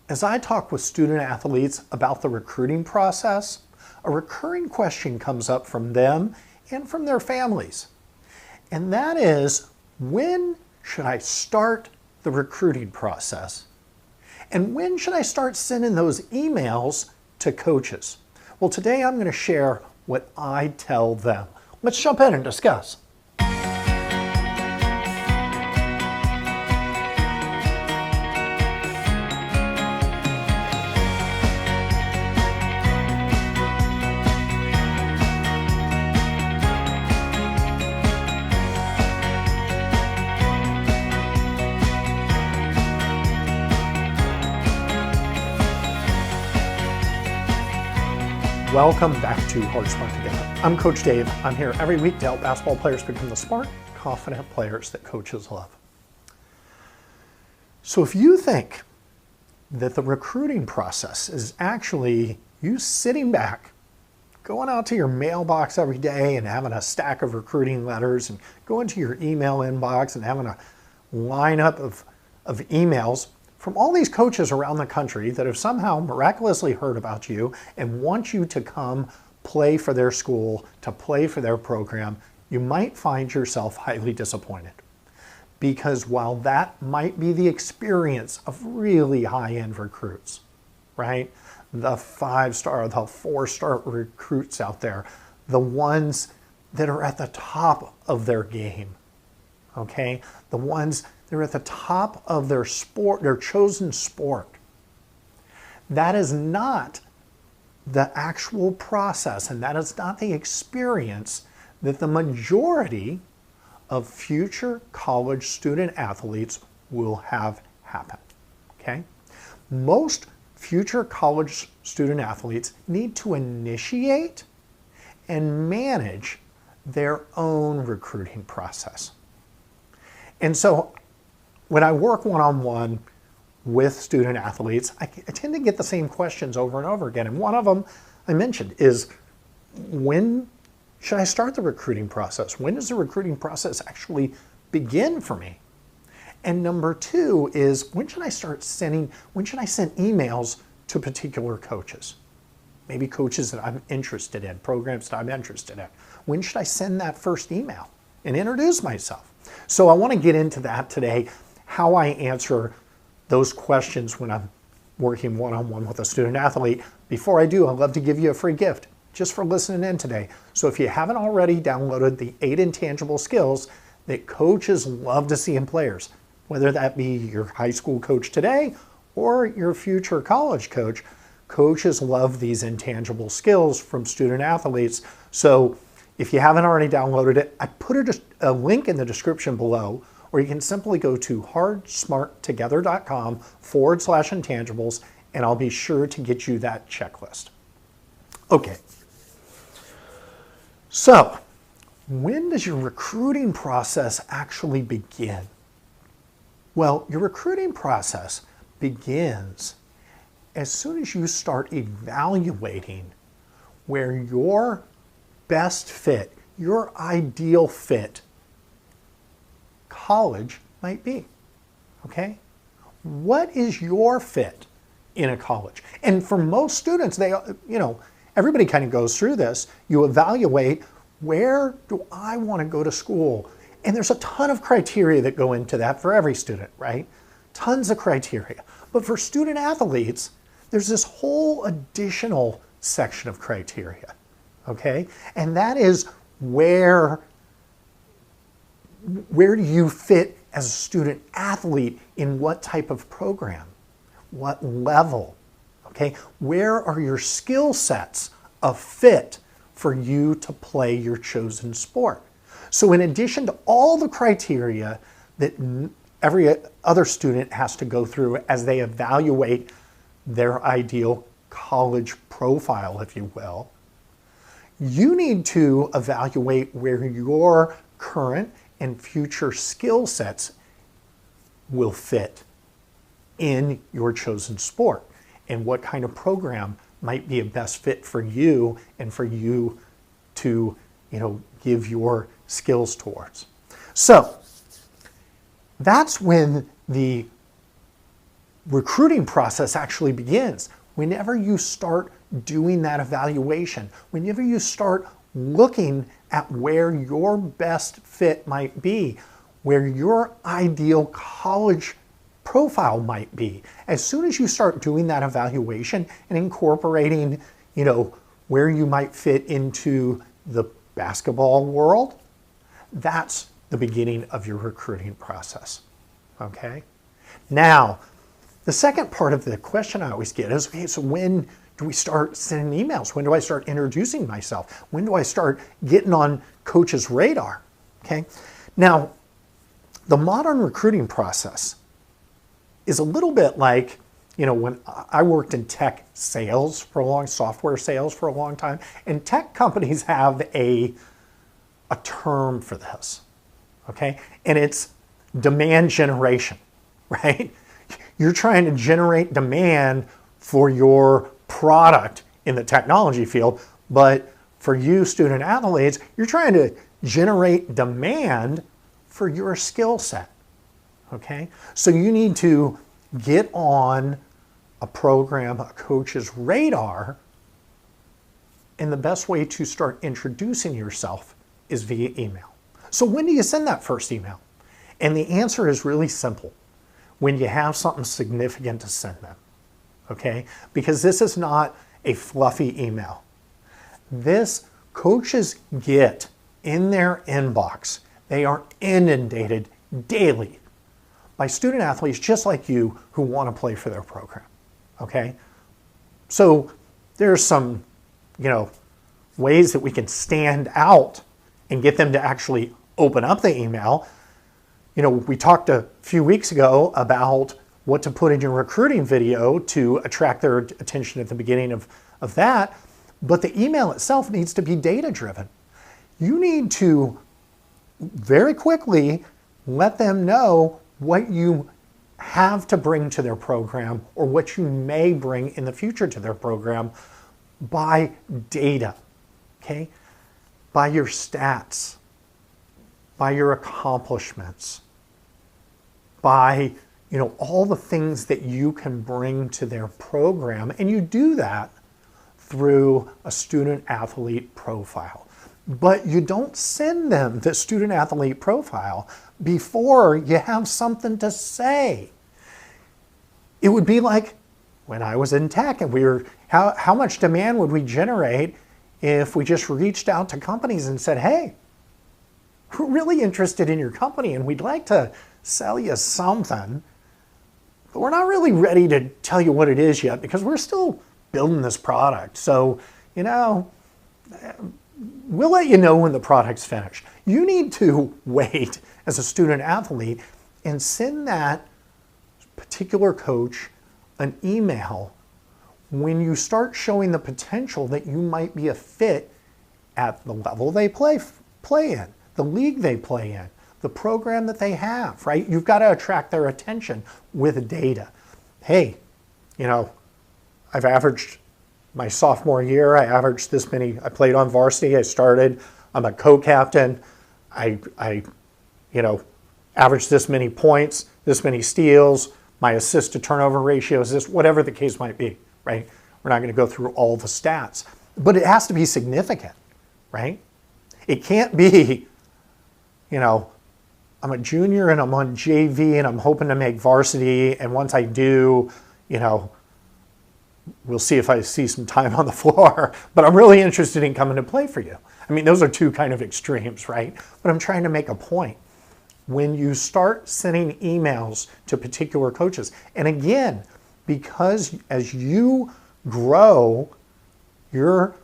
As I talk with student athletes about the recruiting process, a recurring question comes up from them and from their families. And that is, when should I start the recruiting process? And when should I start sending those emails to coaches? Well, today I'm going to share what I tell them. Let's jump in and discuss. Welcome back to Hard Smart Together. I'm Coach Dave. I'm here every week to help basketball players become the smart, confident players that coaches love. So if you think that the recruiting process is actually you sitting back, going out to your mailbox every day and having a stack of recruiting letters and going to your email inbox and having a lineup of emails from all these coaches around the country that have somehow miraculously heard about you and want you to come play for their school, to play for their program, you might find yourself highly disappointed. Because while that might be the experience of really high-end recruits, right? The 5-star, the 4-star recruits out there, the ones that are at the top of their game, okay? The ones they're at the top of their sport, their chosen sport. That is not the actual process, and that is not the experience that the majority of future college student athletes will have happen. Okay? Most future college student athletes need to initiate and manage their own recruiting process. And so when I work one-on-one with student athletes, I tend to get the same questions over and over again. And one of them I mentioned is, when should I start the recruiting process? When does the recruiting process actually begin for me? And number two is, when should I send emails to particular coaches? Maybe coaches that I'm interested in, programs that I'm interested in. When should I send that first email and introduce myself? So I want to get into that today, how I answer those questions when I'm working one-on-one with a student athlete. Before I do, I'd love to give you a free gift just for listening in today. So if you haven't already downloaded the 8 intangible skills that coaches love to see in players, whether that be your high school coach today or your future college coach, coaches love these intangible skills from student athletes. So if you haven't already downloaded it, I put a link in the description below, or you can simply go to hardsmarttogether.com/intangibles, and I'll be sure to get you that checklist. Okay. So, when does your recruiting process actually begin? Well, your recruiting process begins as soon as you start evaluating where your best fit, your ideal fit college might be, okay? What is your fit in a college? And for most students, everybody kind of goes through this. You evaluate, where do I want to go to school? And there's a ton of criteria that go into that for every student, right? Tons of criteria. But for student athletes, there's this whole additional section of criteria, okay? And that is, where do you fit as a student athlete, in what type of program, what level, okay? Where are your skill sets of fit for you to play your chosen sport? So in addition to all the criteria that every other student has to go through as they evaluate their ideal college profile, if you will, you need to evaluate where your current and future skill sets will fit in your chosen sport, and what kind of program might be a best fit for you and for you to, give your skills towards. So that's when the recruiting process actually begins whenever you start doing that evaluation, whenever you start looking at where your best fit might be, where your ideal college profile might be. As soon as you start doing that evaluation and incorporating, where you might fit into the basketball world, that's the beginning of your recruiting process, okay? Now, the second part of the question I always get is, okay, so when do we start sending emails? When do I start introducing myself? When do I start getting on coaches' radar, okay? Now, the modern recruiting process is a little bit like, when I worked in tech sales for a long, software sales for a long time, and tech companies have a term for this, okay? And it's demand generation, right? You're trying to generate demand for your product in the technology field, but for you student athletes, you're trying to generate demand for your skill set, okay? So you need to get on a program, a coach's radar, and the best way to start introducing yourself is via email. So when do you send that first email? And the answer is really simple. When you have something significant to send them, okay? Because this is not a fluffy email. This coaches get in their inbox. They are inundated daily by student athletes just like you who want to play for their program, okay? So there's some, ways that we can stand out and get them to actually open up the email. We talked a few weeks ago about what to put in your recruiting video to attract their attention at the beginning of that, but the email itself needs to be data-driven. You need to very quickly let them know what you have to bring to their program or what you may bring in the future to their program by data, okay? By your stats, by your accomplishments, by all the things that you can bring to their program. And you do that through a student athlete profile. But you don't send them the student athlete profile before you have something to say. It would be like when I was in tech and how much demand would we generate if we just reached out to companies and said, hey, we're really interested in your company and we'd like to sell you something, but we're not really ready to tell you what it is yet because we're still building this product. So, we'll let you know when the product's finished. You need to wait as a student athlete and send that particular coach an email when you start showing the potential that you might be a fit at the level they play in, the league they play in, the program that they have, right? You've got to attract their attention with data. Hey, I've averaged my sophomore year, I averaged this many, I played on varsity, I'm a co-captain, I averaged this many points, this many steals, my assist to turnover ratio is this, whatever the case might be, right? We're not going to go through all the stats, but it has to be significant, right? It can't be, I'm a junior and I'm on JV and I'm hoping to make varsity, and once I do, we'll see if I see some time on the floor, but I'm really interested in coming to play for you. I mean, those are two kind of extremes, right? But I'm trying to make a point. When you start sending emails to particular coaches, and again, because as you grow, your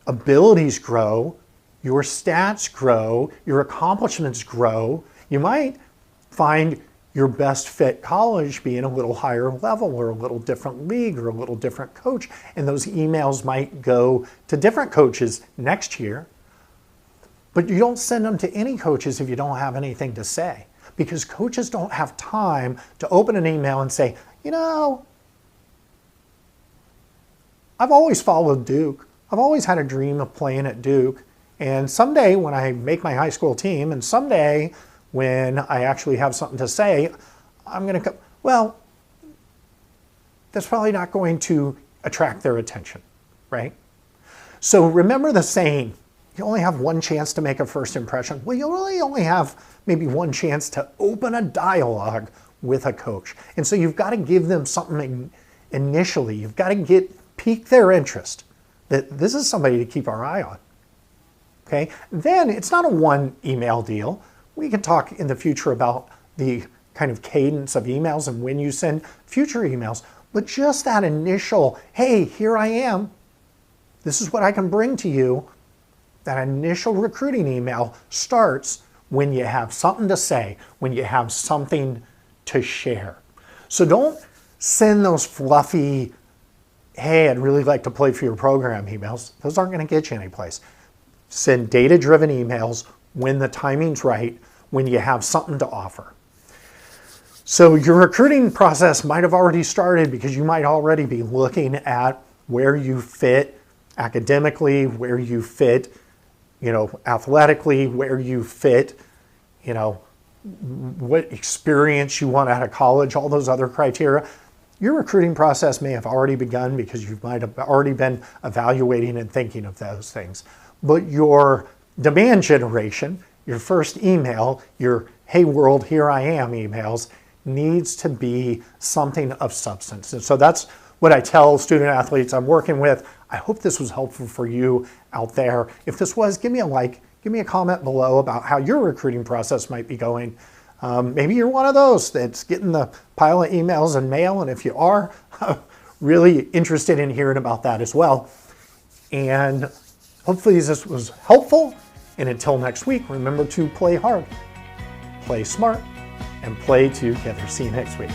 abilities grow, your stats grow, your accomplishments grow, you might find your best fit college being a little higher level or a little different league or a little different coach. And those emails might go to different coaches next year. But you don't send them to any coaches if you don't have anything to say, because coaches don't have time to open an email and say, I've always followed Duke. I've always had a dream of playing at Duke. And someday when I make my high school team, and someday when I actually have something to say, I'm going to come. Well, that's probably not going to attract their attention, right? So remember the saying, you only have one chance to make a first impression. Well, you really only have maybe one chance to open a dialogue with a coach. And so you've got to give them something initially. You've got to pique their interest that this is somebody to keep our eye on. Okay? Then it's not a one email deal. We can talk in the future about the kind of cadence of emails and when you send future emails. But just that initial, hey, here I am. This is what I can bring to you. That initial recruiting email starts when you have something to say, when you have something to share. So don't send those fluffy, hey, I'd really like to play for your program emails. Those aren't going to get you anyplace. Send data-driven emails when the timing's right, when you have something to offer. So your recruiting process might have already started because you might already be looking at where you fit academically, where you fit, athletically, where you fit, what experience you want out of college, all those other criteria. Your recruiting process may have already begun because you might have already been evaluating and thinking of those things. But your demand generation, your first email, your hey world, here I am emails, needs to be something of substance. And so that's what I tell student athletes I'm working with. I hope this was helpful for you out there. If this was, give me a like, give me a comment below about how your recruiting process might be going. Maybe you're one of those that's getting the pile of emails and mail, and if you are, really interested in hearing about that as well. And hopefully this was helpful. And until next week, remember to play hard, play smart, and play together. See you next week.